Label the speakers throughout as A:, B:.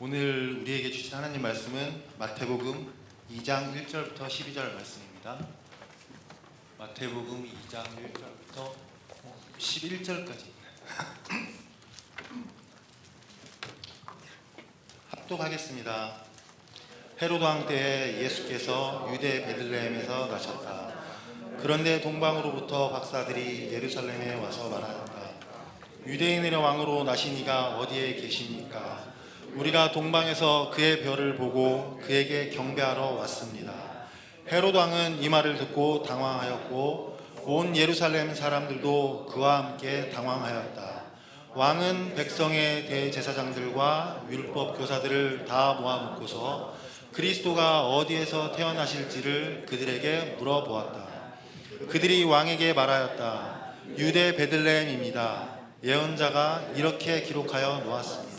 A: 오늘 우리에게 주신 하나님 말씀은 마태복음 2장 1절부터 12절 말씀입니다. 마태복음 2장 1절부터 11절까지 합독하겠습니다. 헤로드 왕 때에 예수께서 유대 베들레헴에서 나셨다. 그런데 동방으로부터 박사들이 예루살렘에 와서 말하였다. 유대인의 왕으로 나신 이가 어디에 계십니까? 우리가 동방에서 그의 별을 보고 그에게 경배하러 왔습니다. 헤로드 왕은 이 말을 듣고 당황하였고 온 예루살렘 사람들도 그와 함께 당황하였다. 왕은 백성의 대제사장들과 율법 교사들을 다 모아놓고서 그리스도가 어디에서 태어나실지를 그들에게 물어보았다. 그들이 왕에게 말하였다. 유대 베들레헴입니다. 예언자가 이렇게 기록하여 놓았습니다.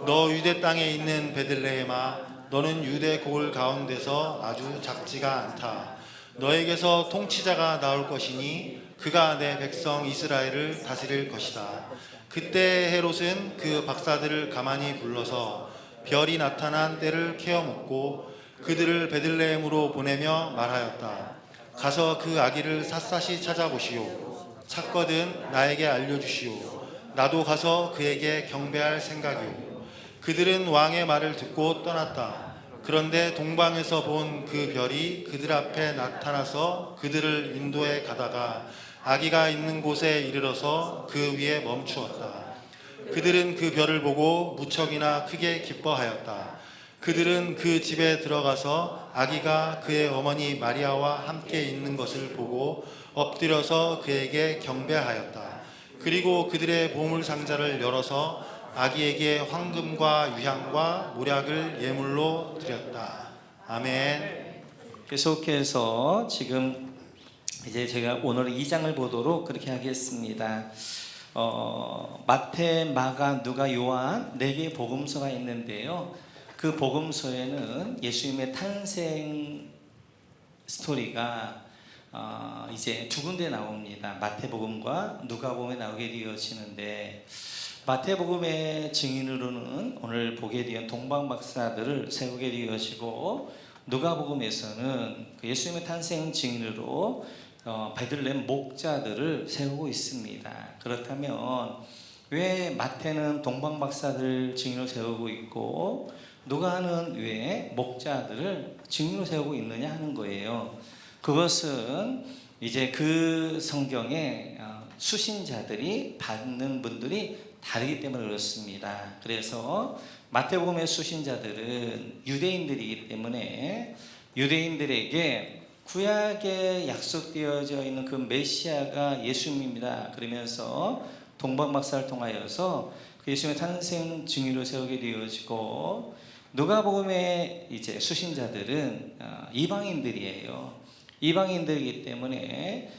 A: 너 유대 땅에 있는 베들레헴아, 너는 유대 고을 가운데서 아주 작지가 않다. 너에게서 통치자가 나올 것이니 그가 내 백성 이스라엘을 다스릴 것이다. 그때 헤롯은 그 박사들을 가만히 불러서 별이 나타난 때를 케어묻고 그들을 베들레헴으로 보내며 말하였다. 가서 그 아기를 샅샅이 찾아보시오. 찾거든 나에게 알려주시오. 나도 가서 그에게 경배할 생각이오. 그들은 왕의 말을 듣고 떠났다. 그런데 동방에서 본 그 별이 그들 앞에 나타나서 그들을 인도해 가다가 아기가 있는 곳에 이르러서 그 위에 멈추었다. 그들은 그 별을 보고 무척이나 크게 기뻐하였다. 그들은 그 집에 들어가서 아기가 그의 어머니 마리아와 함께 있는 것을 보고 엎드려서 그에게 경배하였다. 그리고 그들의 보물 상자를 열어서 아기에게 황금과 유향과 모략을 예물로 드렸다. 아멘.
B: 계속해서 지금 이제 제가 오늘 2장을 보도록 그렇게 하겠습니다. 마태, 마가, 누가, 요한 4개의 복음서가 있는데요. 그 복음서에는 예수님의 탄생 스토리가 이제 두 군데 나옵니다. 마태복음과 누가복음에 나오게 되어지는데, 마태복음의 증인으로는 오늘 보게 된 동방박사들을 세우게 되어지고, 누가복음에서는 예수님의 탄생 증인으로 베들레헴 목자들을 세우고 있습니다. 그렇다면 왜 마태는 동방박사들 증인으로 세우고 있고 누가는 왜 목자들을 증인으로 세우고 있느냐 하는 거예요. 그것은 이제 그 성경에 수신자들이 받는 분들이 다르기 때문에 그렇습니다. 그래서 마태복음의 수신자들은 유대인들이기 때문에 유대인들에게 구약에 약속되어져 있는 그 메시아가 예수님입니다. 그러면서 동방박사를 통하여서 그 예수님의 탄생 증인으로 세우게 되어지고, 누가복음의 이제 수신자들은 이방인들이에요. 이방인들이기 때문에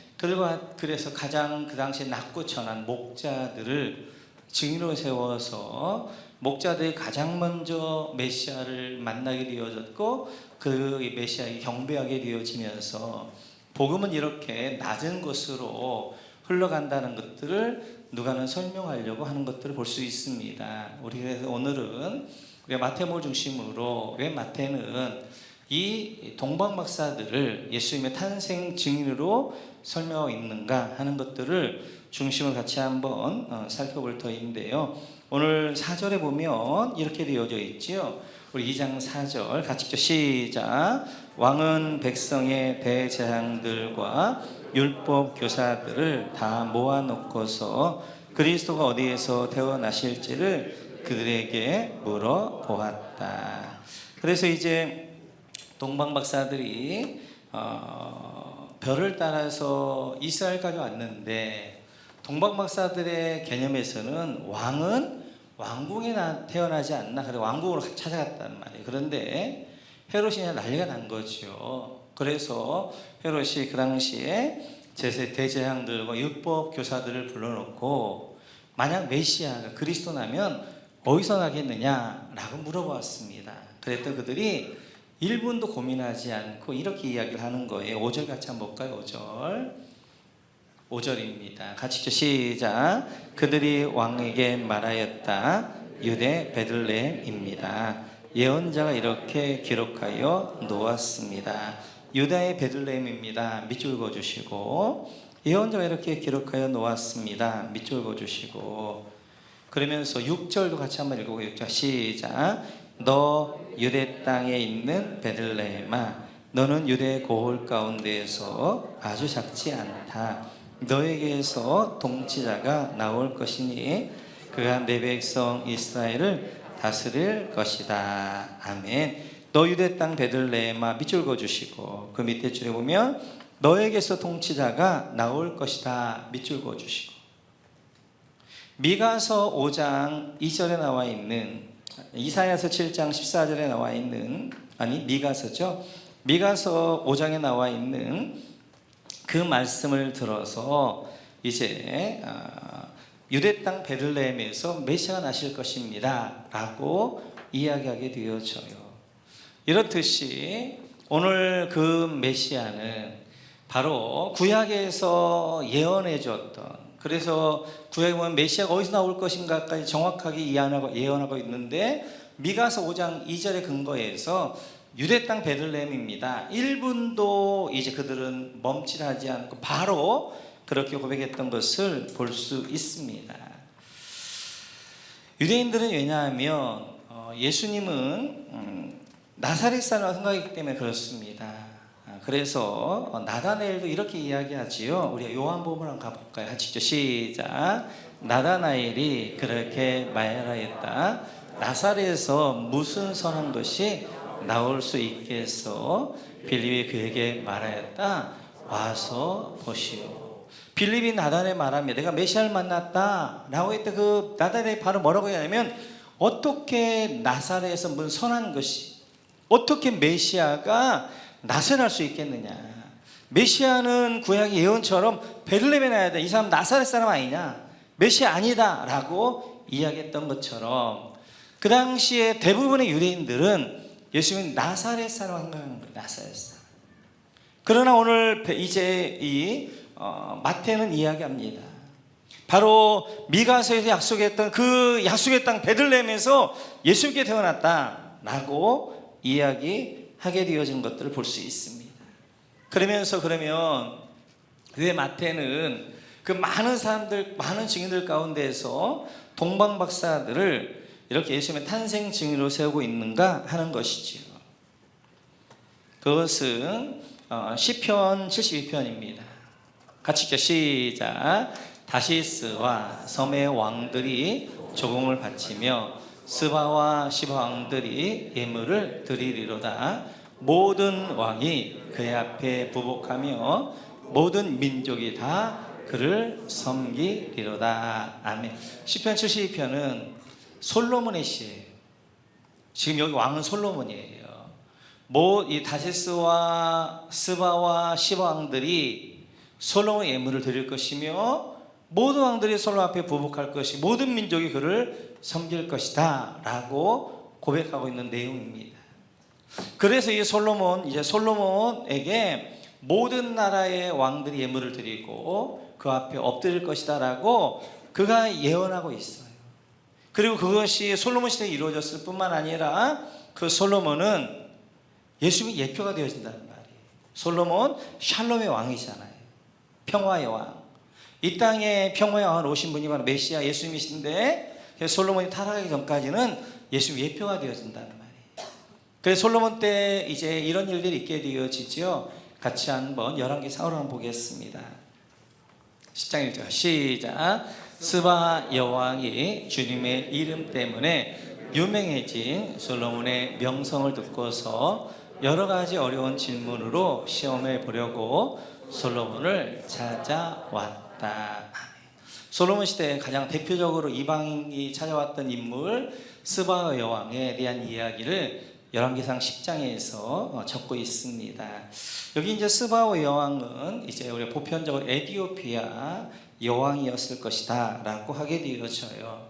B: 그래서 가장 그 당시에 낮고 천한 목자들을 증인으로 세워서 목자들이 가장 먼저 메시아를 만나게 되어졌고 그 메시아에게 경배하게 되어지면서 복음은 이렇게 낮은 것으로 흘러간다는 것들을 누가는 설명하려고 하는 것들을 볼 수 있습니다. 그래서 오늘은 우리가 마태복음을 중심으로 왜 마태는 이 동방박사들을 예수님의 탄생 증인으로 설명하고 있는가 하는 것들을 중심을 같이 한번 살펴볼 터인데요. 오늘 4절에 보면 이렇게 되어져 있지요. 우리 2장 4절 같이 읽죠. 시작. 왕은 백성의 대제사장들과 율법 교사들을 다 모아놓고서 그리스도가 어디에서 태어나실지를 그들에게 물어보았다. 그래서 이제 동방박사들이 별을 따라서 이스라엘까지 왔는데, 동방박사들의 개념에서는 왕은 왕궁에 태어나지 않나, 그래서 왕궁으로 찾아갔단 말이에요. 그런데 헤롯이 난리가 난 거죠. 그래서 헤롯이 그 당시에 대제사장들과 율법 교사들을 불러놓고 만약 메시아가 그리스도 나면 어디서 나겠느냐라고 물어보았습니다. 그랬더니 그들이 1분도 고민하지 않고 이렇게 이야기를 하는 거예요. 5절 같이 한번 볼까요? 5절입니다. 같이 시작. 그들이 왕에게 말하였다. 유대 베들레헴입니다. 예언자가 이렇게 기록하여 놓았습니다. 유다의 베들레헴입니다. 밑줄 그어주시고, 예언자가 이렇게 기록하여 놓았습니다. 밑줄 그어주시고, 그러면서 6절도 같이 한번 읽어보고 6절 시작. 너 유대 땅에 있는 베들레헴아, 너는 유대 고을 가운데에서 아주 작지 않다. 너에게서 통치자가 나올 것이니 그가 내 백성 이스라엘을 다스릴 것이다. 아멘. 너 유대 땅 베들레헴아, 밑줄 그어주시고, 그 밑에 줄에 보면 너에게서 통치자가 나올 것이다. 밑줄 그어주시고, 미가서 5장 2절에 나와 있는, 이사야서 7장 14절에 나와 있는, 아니 미가서죠. 미가서 5장에 나와 있는 그 말씀을 들어서 이제 유대 땅 베들레헴에서 메시아가 나실 것입니다 라고 이야기하게 되어져요. 이렇듯이 오늘 그 메시아는 바로 구약에서 예언해 줬던, 그래서 구약에 보면 메시아가 어디서 나올 것인가까지 정확하게 예언하고 있는데, 미가서 5장 2절의 근거에서 유대 땅 베들레헴입니다. 1분도 이제 그들은 멈칫하지 않고 바로 그렇게 고백했던 것을 볼 수 있습니다. 유대인들은 왜냐하면 예수님은 나사렛 사람을 생각하기 때문에 그렇습니다. 그래서 나다나엘도 이렇게 이야기하지요. 우리가 요한복음을 한번 가볼까요? 같이 시작. 나다나엘이 그렇게 말하였다. 나사렛에서 무슨 선한 것이 나올 수 있겠어? 빌립이 그에게 말하였다. 와서 보시오. 빌립이 나단에 말합니다. 내가 메시아를 만났다 라고 했을 때 그 나단에 바로 뭐라고 하냐면, 어떻게 나사렛에서 무슨 선한 것이, 어떻게 메시아가 나서날 수 있겠느냐. 메시아는 구약의 예언처럼 베들레헴에 나야 돼. 이 사람 나사렛 사람 아니냐, 메시아 아니다 라고 이야기했던 것처럼, 그 당시에 대부분의 유대인들은 예수님은 나사렛 사람 생각하는 거예요. 나사렛 사람. 그러나 오늘 이제 이 마태는 이야기합니다. 바로 미가서에서 약속했던 그 약속의 땅 베들레헴에서 예수님께 태어났다라고 이야기하게 되어진 것들을 볼 수 있습니다. 그러면 왜 마태는 그 많은 사람들, 많은 증인들 가운데서 동방 박사들을 이렇게 예수님의 탄생 증인으로 세우고 있는가 하는 것이지요. 그것은 시편 72편입니다. 같이 읽죠. 시작. 다시스와 섬의 왕들이 조공을 바치며 스바와 시바 왕들이 예물을 드리리로다. 모든 왕이 그의 앞에 부복하며 모든 민족이 다 그를 섬기리로다. 아멘. 시편 72편은 솔로몬의 시예요. 지금 여기 왕은 솔로몬이에요. 이 다시스와 스바와 시바 왕들이 솔로몬의 예물을 드릴 것이며 모든 왕들이 솔로몬 앞에 부복할 것이, 모든 민족이 그를 섬길 것이다 라고 고백하고 있는 내용입니다. 그래서 이 솔로몬에게 모든 나라의 왕들이 예물을 드리고 그 앞에 엎드릴 것이다 라고 그가 예언하고 있어요. 그리고 그것이 솔로몬 시대에 이루어졌을 뿐만 아니라 그 솔로몬은 예수님이 예표가 되어진다는 말이에요. 솔로몬 샬롬의 왕이잖아요. 평화의 왕. 이 땅에 평화의 왕으로 오신 분이 바로 메시아 예수님이신데, 솔로몬이 타락하기 전까지는 예수님 예표가 되어진다는 말이에요. 그래서 솔로몬 때 이제 이런 일들이 있게 되어지죠. 같이 한번 열왕기 4를 한번 보겠습니다. 10장 1절 시작. 스바 여왕이 주님의 이름 때문에 유명해진 솔로몬의 명성을 듣고서 여러 가지 어려운 질문으로 시험해 보려고 솔로몬을 찾아왔다. 솔로몬 시대에 가장 대표적으로 이방인이 찾아왔던 인물 스바 여왕에 대한 이야기를 열왕기상 10장에서 적고 있습니다. 여기 이제 스바 여왕은 이제 우리 보편적으로 에티오피아 여왕이었을 것이다 라고 하게 되어져요.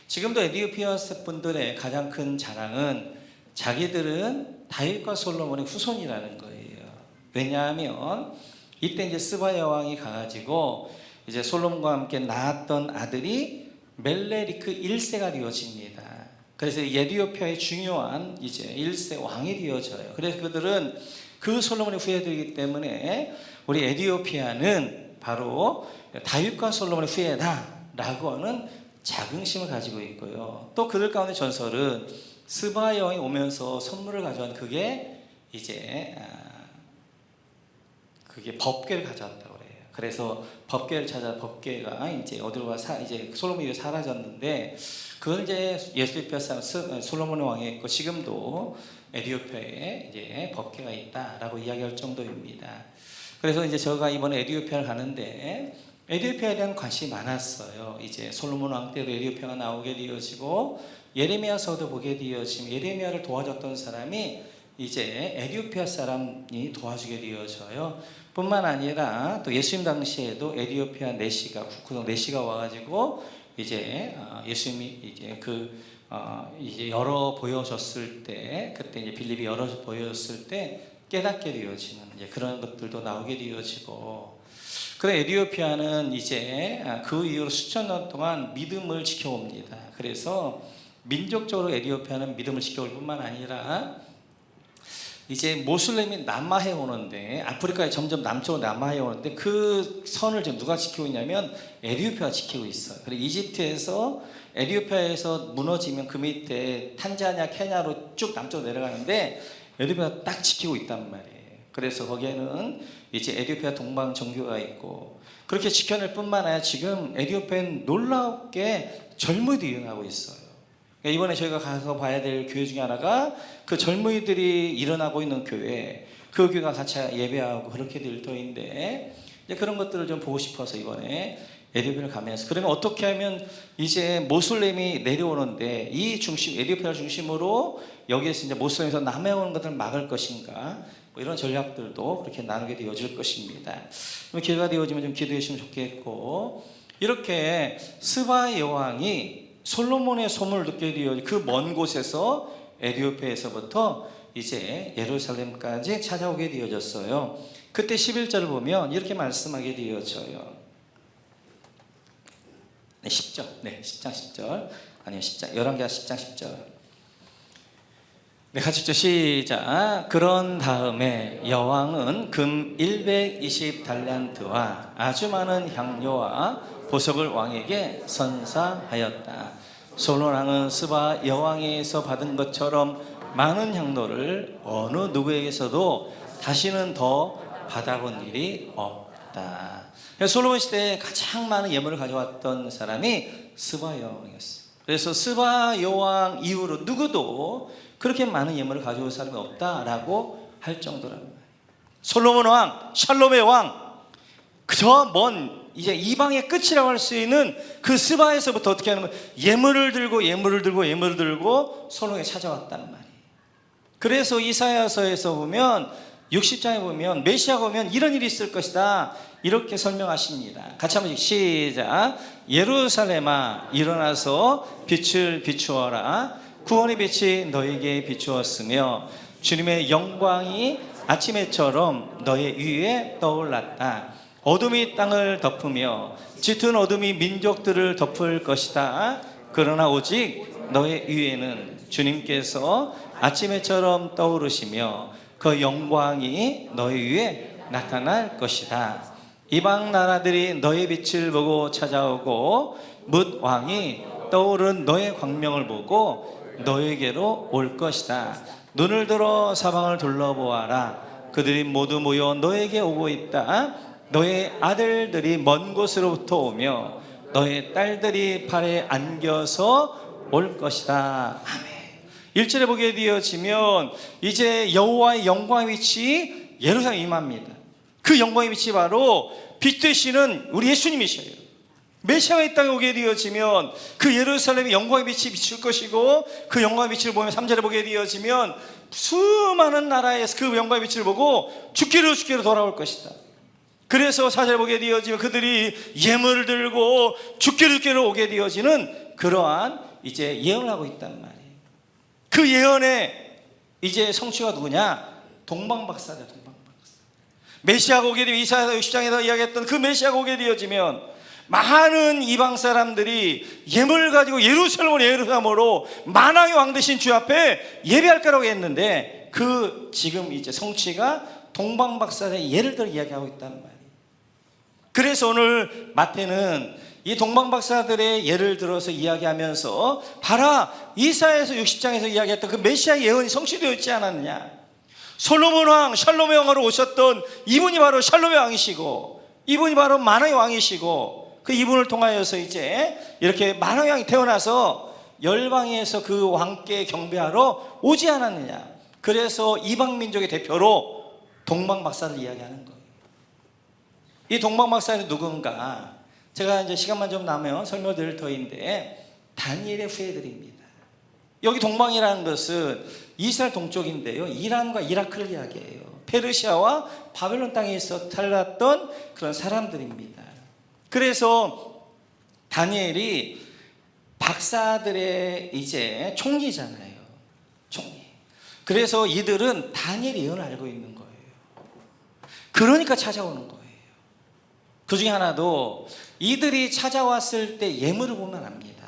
B: 지금도 에티오피아 분들의 가장 큰 자랑은 자기들은 다윗과 솔로몬의 후손이라는 거예요. 왜냐하면 이때 이제 스바 여왕이 가가지고 이제 솔로몬과 함께 낳았던 아들이 멜레리크 1세가 되어집니다. 그래서 에티오피아의 중요한 이제 1세 왕이 되어져요. 그래서 그들은 그 솔로몬의 후예들이기 때문에 우리 에티오피아는 바로 다윗과 솔로몬의 후예다라고 하는 자긍심을 가지고 있고요. 또 그들 가운데 전설은 스바 여왕이 오면서 선물을 가져온 그게 이제 그게 법궤를 가져왔다고 그래요. 그래서 법궤를 찾아 법궤가 이제 어디로 가 이제 솔로몬이 사라졌는데 그건 이제 에티오피아 사람 솔로몬 왕이 있고 지금도 에티오피아에 이제 법궤가 있다라고 이야기할 정도입니다. 그래서 이제 제가 이번에 에티오피아를 가는데 에티오피아에 대한 관심이 많았어요. 이제 솔로몬 왕 때도 에티오피아가 나오게 되어지고 예레미야서도 보게 되어지면 예레미야를 도와줬던 사람이 이제 에티오피아 사람이 도와주게 되어져요. 뿐만 아니라 또 예수님 당시에도 에티오피아 내시가 국왕 내시가 와가지고 이제 예수님이 이제 이제 열어 보여줬을 때 그때 이제 빌립이 열어 보여줬을 때 깨닫게 되어지는 이제 그런 것들도 나오게 되어지고 그래 에티오피아는 이제 그 이후로 수천 년 동안 믿음을 지켜옵니다. 그래서 민족적으로 에티오피아는 믿음을 지켜올 뿐만 아니라 이제 모슬렘이 남하해 오는데 아프리카에 점점 남쪽으로 남하해 오는데 그 선을 지금 누가 지키고 있냐면 에티오피아가 지키고 있어요. 그리고 이집트에서 에티오피아에서 무너지면 그 밑에 탄자니아, 케냐로 쭉 남쪽으로 내려가는데 에티오피아가 딱 지키고 있단 말이에요. 그래서 거기에는 이제 에티오피아 동방 정교가 있고 그렇게 지켜낼 뿐만 아니라 지금 에티오피아는 놀랍게 젊은이들이 일어나고 있어요. 이번에 저희가 가서 봐야 될 교회 중에 하나가 그 젊은이들이 일어나고 있는 교회, 그 교회가 같이 예배하고 그렇게 될 터인데 이제 그런 것들을 좀 보고 싶어서 이번에 에티오피아를 가면서 그러면 어떻게 하면 이제 모슬렘이 내려오는데 이 중심 에티오피아를 중심으로 여기에서 이제 모슬렘에서 남해오는 것들을 막을 것인가 뭐 이런 전략들도 그렇게 나누게 되어질 것입니다. 기회가 되어지면 좀 기도해 주시면 좋겠고 이렇게 스바 여왕이 솔로몬의 소문을 듣게 되어 그 먼 곳에서 에티오피아에서부터 이제 예루살렘까지 찾아오게 되어졌어요. 그때 11절을 보면 이렇게 말씀하게 되어져요. 네, 10절. 네, 10장 10절. 아니요, 10장. 11개 10장 10절. 네, 같이 읽죠. 시작. 그런 다음에 여왕은 금 120달란트와 아주 많은 향료와 보석을 왕에게 선사하였다. 솔로몬 왕은 스바 여왕에게서 받은 것처럼 많은 향로를 어느 누구에게서도 다시는 더 받아본 일이 없다. 솔로몬 시대에 가장 많은 예물을 가져왔던 사람이 스바 여왕이었어요. 그래서 스바 여왕 이후로 누구도 그렇게 많은 예물을 가져올 사람이 없다라고 할 정도란 말이에요. 솔로몬 왕, 샬롬의 왕, 그저 먼 이제 이방의 끝이라고 할 수 있는 그 스바에서부터 어떻게 하는 거예요? 예물을 들고 솔로몬에게 찾아왔다는 말이에요. 그래서 이사야서에서 보면 60장에 보면 메시아가 오면 이런 일이 있을 것이다 이렇게 설명하십니다. 같이 한번 시작. 예루살렘아 일어나서 빛을 비추어라. 구원의 빛이 너에게 비추었으며 주님의 영광이 아침해처럼 너의 위에 떠올랐다. 어둠이 땅을 덮으며 짙은 어둠이 민족들을 덮을 것이다. 그러나 오직 너의 위에는 주님께서 아침해처럼 떠오르시며 그 영광이 너의 위에 나타날 것이다. 이방 나라들이 너의 빛을 보고 찾아오고 뭇 왕이 떠오른 너의 광명을 보고 너에게로 올 것이다. 눈을 들어 사방을 둘러보아라. 그들이 모두 모여 너에게 오고 있다. 너의 아들들이 먼 곳으로부터 오며 너의 딸들이 팔에 안겨서 올 것이다. 아멘. 1절에 보게 되어지면 이제 여호와의 영광의 빛이 예루살렘에 임합니다. 그 영광의 빛이 바로 빛 되시는 우리 예수님이셔요. 메시아가 이 땅에 오게 되어지면 그 예루살렘의 영광의 빛이 비칠 것이고 그 영광의 빛을 보면 3절에 보게 되어지면 수많은 나라에서 그 영광의 빛을 보고 죽기로 돌아올 것이다. 그래서 4절에 보게 되어지면 그들이 예물을 들고 죽기로 오게 되어지는 그러한 이제 예언을 하고 있단 말이에요. 그 예언의 이제 성취가 누구냐? 동방박사다. 동방박사. 메시아가 오게 되면 이사야 60장에서 이야기했던 그 메시아가 오게 되어지면 많은 이방 사람들이 예물을 가지고 예루살렘으로 만왕의 왕 되신 주 앞에 예배할 거라고 했는데 그 지금 이제 성취가 동방박사의 예를 들어 이야기하고 있다는 말이에요. 그래서 오늘 마태는 이 동방박사들의 예를 들어서 이야기하면서 봐라, 이사야서 60장에서 이야기했던 그 메시아 예언이 성취되었지 않았느냐. 솔로몬 왕, 샬롬의 왕으로 오셨던 이분이 바로 샬롬의 왕이시고, 이분이 바로 만왕의 왕이시고, 그 이분을 통하여서 이제 이렇게 만왕의 왕이 태어나서 열방에서 그 왕께 경배하러 오지 않았느냐. 그래서 이방 민족의 대표로 동방박사를 이야기하는 거예요. 이 동방박사는 누군가? 제가 이제 시간만 좀 나면 설명드릴 터인데 다니엘의 후예들입니다. 여기 동방이라는 것은 이스라엘 동쪽인데요, 이란과 이라크를 이야기해요. 페르시아와 바벨론 땅에서 살았던 그런 사람들입니다. 그래서 다니엘이 박사들의 이제 총리잖아요. 총리. 그래서 이들은 다니엘 예언을 알고 있는 거예요. 그러니까 찾아오는 거예요. 그 중에 하나도 이들이 찾아왔을 때 예물을 보면 압니다.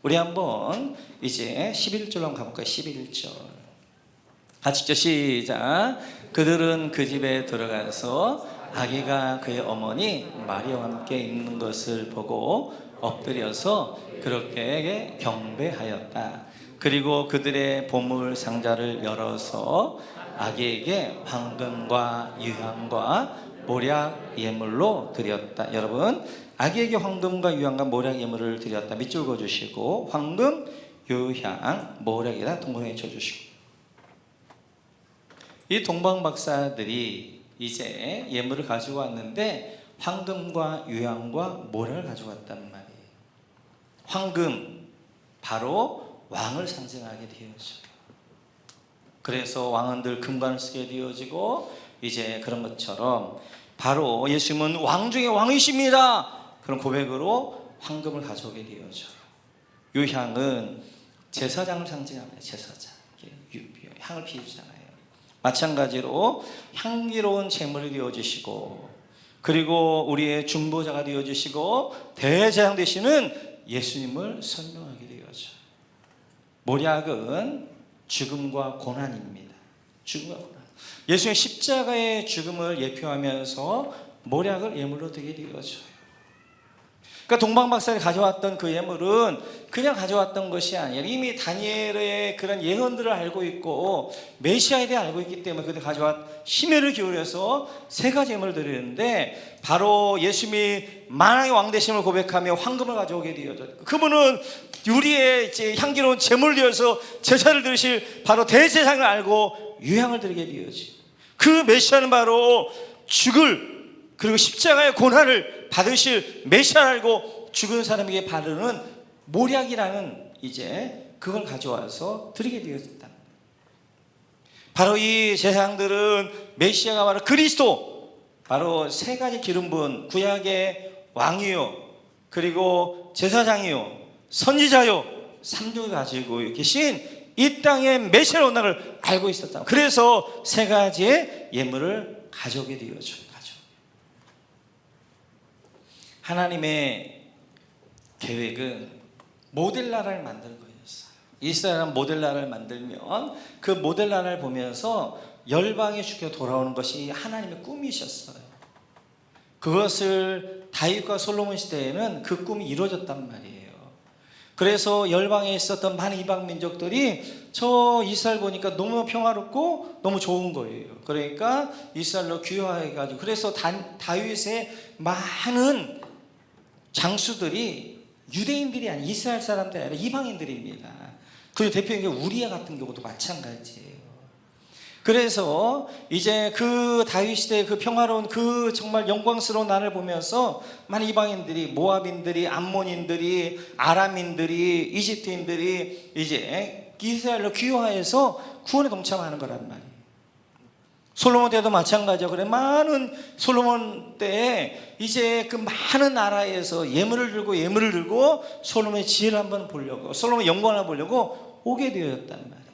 B: 우리 한번 이제 11절로 한번 가볼까요? 11절 같이 읽죠. 시작. 그들은 그 집에 들어가서 아기가 그의 어머니 마리아와 함께 있는 것을 보고 엎드려서 그렇게 경배하였다. 그리고 그들의 보물 상자를 열어서 아기에게 황금과 유향과 모략 예물로 드렸다. 여러분, 아기에게 황금과 유향과 모략 예물을 드렸다. 밑줄 그어주시고, 황금, 유향, 모략에다 동그라미 쳐주시고. 이 동방박사들이 이제 예물을 가지고 왔는데 황금과 유향과 모략을 가지고 왔단 말이에요. 황금, 바로 왕을 상징하게 되어져요. 그래서 왕은 늘 금관을 쓰게 되어지고, 이제 그런 것처럼 바로 예수님은 왕 중에 왕이십니다, 그런 고백으로 황금을 가져오게 되어져요. 유향은 제사장을 상징합니다. 제사장, 향을 피우잖아요. 마찬가지로 향기로운 제물이 되어주시고, 그리고 우리의 중보자가 되어주시고 대제사장 되시는 예수님을 설명하게 되어져요. 모략은 죽음과 고난입니다. 죽음과 고난. 예수님의 십자가의 죽음을 예표하면서 모략을 예물로 드리게 되어져요. 그러니까 동방박사들이 가져왔던 그 예물은 그냥 가져왔던 것이 아니라 이미 다니엘의 그런 예언들을 알고 있고 메시아에 대해 알고 있기 때문에 그들 가져왔 심혈을 기울여서 세 가지 예물을 드리는데, 바로 예수님이 만왕의 왕 되심을 고백하며 황금을 가져오게 되어졌고, 그분은 우리의 이제 향기로운 제물을 드려서 제사를 드리실 바로 대제사장을 알고 유향을 드리게 되어지. 그 메시아는 바로 죽을, 그리고 십자가의 고난을 받으실 메시아를 알고 죽은 사람에게 바르는 모략이라는 이제 그걸 가져와서 드리게 되었다. 바로 이 제사장들은 메시아가 바로 그리스도, 바로 세 가지 기름 부은 구약의 왕이요, 그리고 제사장이요, 선지자요, 삼중을 가지고 계신 이 땅의 메시아로 온다는 걸 알고 있었다. 그래서 세 가지의 예물을 가져오게 되어져요. 하나님의 계획은 모델 나라를 만드는 거였어요. 이스라엘은 모델 나라를 만들면 그 모델 나라를 보면서 열방의 주께로 돌아오는 것이 하나님의 꿈이셨어요. 그것을 다윗과 솔로몬 시대에는 그 꿈이 이루어졌단 말이에요. 그래서 열방에 있었던 많은 이방 민족들이 저 이스라엘 보니까 너무 평화롭고 너무 좋은 거예요. 그러니까 이스라엘로 귀화해가지고, 그래서 다윗의 많은 장수들이 유대인들이 아닌 이스라엘 사람들이 아니라 이방인들입니다. 그 대표인 게 우리아 같은 경우도 마찬가지예요. 그래서 이제 그 다윗 시대의 그 평화로운 그 정말 영광스러운 날을 보면서 많은 이방인들이, 모압인들이, 암몬인들이, 아람인들이, 이집트인들이 이제 이스라엘로 귀화해서 구원에 동참하는 거란 말이에요. 솔로몬 때도 마찬가지죠. 그래, 많은 솔로몬 때에 이제 그 많은 나라에서 예물을 들고 솔로몬의 지혜를 한번 보려고, 솔로몬의 영광을 보려고 오게 되었단 말이에요.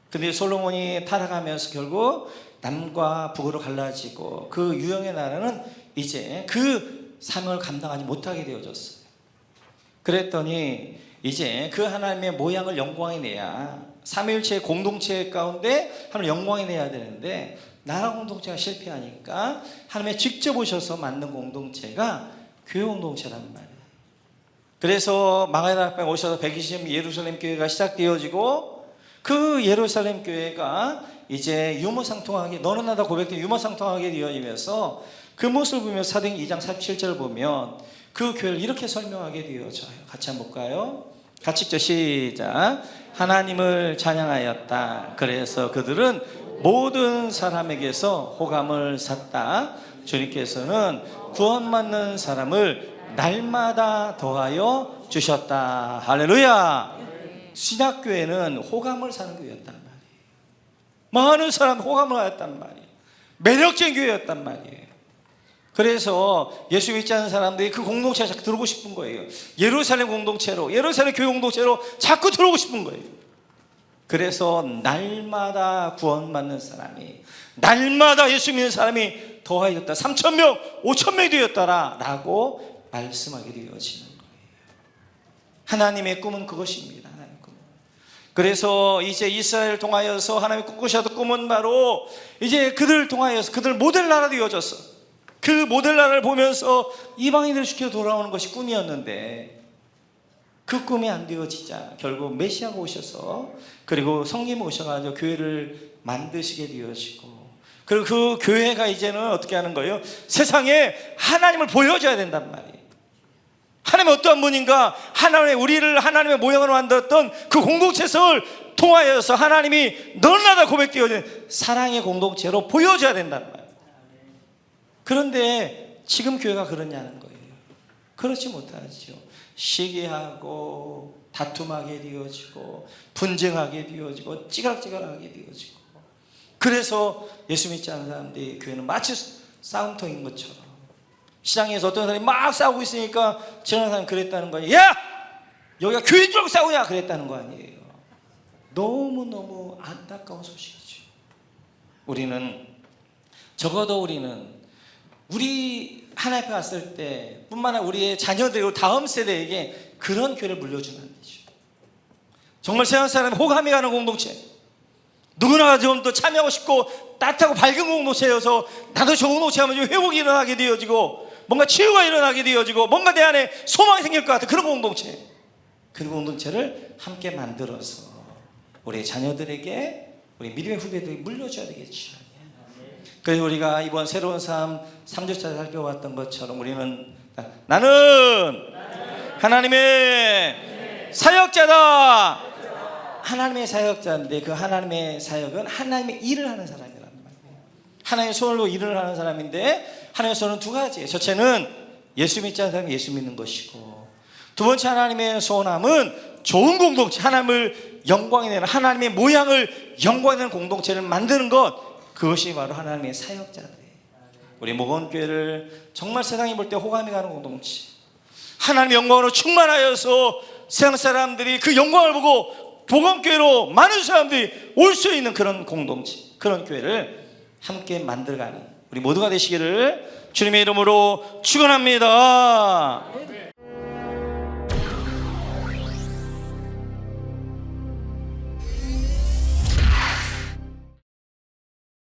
B: 근데 솔로몬이 타락하면서 결국 남과 북으로 갈라지고 그 유형의 나라는 이제 그 사명을 감당하지 못하게 되어졌어요. 그랬더니 이제 그 하나님의 모양을 영광에 내야 삼위일체 공동체 가운데 하나님 영광에 내야 되는데 나라 공동체가 실패하니까 하나님이 직접 오셔서 만든 공동체가 교회 공동체란 말이에요. 그래서 마가다락방에 오셔서 120 예루살렘 교회가 시작되어지고 그 예루살렘 교회가 이제 유무상통하게 너는 나다 고백된 유무상통하게 되어지면서 그 모습을 보면 사도행 2장 47절을 보면 그 교회를 이렇게 설명하게 되어져요. 같이 한번 볼까요? 같이 읽죠. 시작. 하나님을 찬양하였다. 그래서 그들은 모든 사람에게서 호감을 샀다. 주님께서는 구원받는 사람을 날마다 더하여 주셨다. 할렐루야. 신약교회는 호감을 사는 교회였단 말이에요. 많은 사람 호감을 하였단 말이에요. 매력적인 교회였단 말이에요. 그래서 예수 믿지 않는 사람들이 그 공동체에 자꾸 들어오고 싶은 거예요. 예루살렘 공동체로, 예루살렘 교회 공동체로 자꾸 들어오고 싶은 거예요. 그래서 날마다 구원받는 사람이, 날마다 예수 믿는 사람이 더하였다. 3,000명, 5,000명이 되었더라 라고 말씀하게 되어지는 거예요. 하나님의 꿈은 그것입니다. 하나님의 꿈은. 그래서 이제 이스라엘을 통하여서 하나님이 꿈꾸셨던 꿈은 바로 이제 그들을 통하여서 그들 모델 나라 되어졌어. 그 모델 나라를 보면서 이방인들을 시켜 돌아오는 것이 꿈이었는데 그 꿈이 안 되어지자 결국 메시아가 오셔서 그리고 성령이 오셔가지고 교회를 만드시게 되어지고 그리고 그 교회가 이제는 어떻게 하는 거예요? 세상에 하나님을 보여줘야 된단 말이에요. 하나님은 어떠한 분인가? 우리를 하나님의 모양으로 만들었던 그 공동체를 통하여서 하나님이 너는 나다 고백되어진 사랑의 공동체로 보여줘야 된단 말이에요. 그런데 지금 교회가 그러냐는 거예요. 그렇지 못하죠. 시기하고 다툼하게 되어지고 분쟁하게 되어지고 찌글찌글하게 되어지고 그래서 예수 믿지 않는 사람들이 교회는 마치 싸움터인 것처럼 시장에서 어떤 사람이 막 싸우고 있으니까 지나가는 사람이 그랬다는 거예요. 야! 여기가 교회인 줄 알고 싸우냐? 그랬다는 거 아니에요. 너무너무 안타까운 소식이죠. 적어도 우리는 우리 하나님 앞에 갔을 때 뿐만 아니라 우리의 자녀들이고 다음 세대에게 그런 교회를 물려주면 안 되죠. 정말 세상 사람이 호감이 가는 공동체, 누구나 좀 더 참여하고 싶고 따뜻하고 밝은 공동체여서 나도 저 공동체 하면 회복이 일어나게 되어지고 뭔가 치유가 일어나게 되어지고 뭔가 내 안에 소망이 생길 것 같은 그런 공동체, 그 공동체를 함께 만들어서 우리 자녀들에게 우리 믿음의 후배들에게 물려줘야 되겠죠. 그래서 우리가 이번 새로운 삶 3주차 살펴봤던 것처럼 우리는 나는 하나님의 사역자다. 하나님의 사역자인데 그 하나님의 사역은 하나님의 일을 하는 사람이란 말이에요. 하나님의 손으로 일을 하는 사람인데 하나님의 손은 두 가지예요. 첫째는 예수 믿지 않는 사람이 예수 믿는 것이고 두 번째 하나님의 소원함은 좋은 공동체, 하나님을 영광에 내는 하나님의 모양을 영광에 내는 공동체를 만드는 것, 그것이 바로 하나님의 사역자들이에요. 우리 모건교회를 정말 세상이 볼 때 호감이 가는 공동체, 하나님의 영광으로 충만하여서 세상 사람들이 그 영광을 보고 모건교회로 많은 사람들이 올 수 있는 그런 공동체, 그런 교회를 함께 만들어가는 우리 모두가 되시기를 주님의 이름으로 축원합니다.